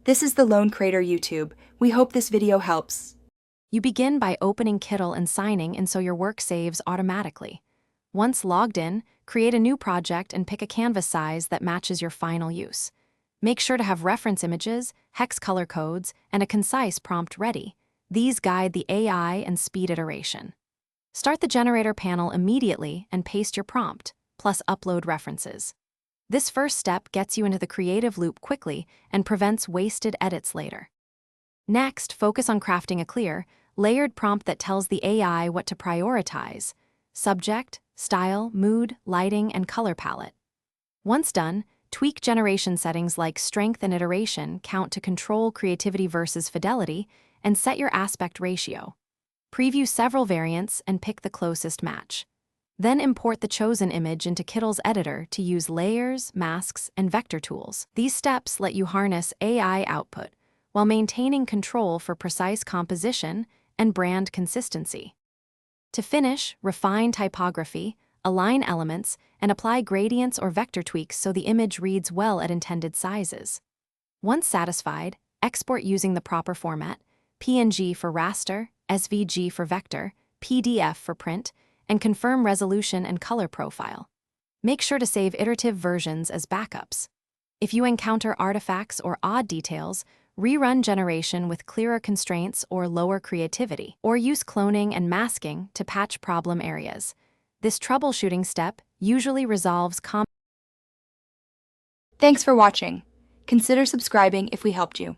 This is the Lone Creator YouTube. We hope this video helps. You begin by opening Kittl and signing in so your work saves automatically. Once logged in, create a new project and pick a canvas size that matches your final use. Make sure to have reference images, hex color codes, and a concise prompt ready. These guide the AI and speed iteration. Start the generator panel immediately and paste your prompt, plus upload references. This first step gets you into the creative loop quickly and prevents wasted edits later. Next, focus on crafting a clear, layered prompt that tells the AI what to prioritize: subject, style, mood, lighting, and color palette. Once done, tweak generation settings like strength and iteration count to control creativity versus fidelity, and set your aspect ratio. Preview several variants and pick the closest match. Then import the chosen image into Kittl's editor to use layers, masks, and vector tools. These steps let you harness AI output while maintaining control for precise composition and brand consistency. To finish, refine typography, align elements, and apply gradients or vector tweaks so the image reads well at intended sizes. Once satisfied, export using the proper format: PNG for raster, SVG for vector, PDF for print, and confirm resolution and color profile. Make sure to save iterative versions as backups. If you encounter artifacts or odd details, rerun generation with clearer constraints or lower creativity, or use cloning and masking to patch problem areas. This troubleshooting step usually resolves Thanks for watching. Consider subscribing if we helped you.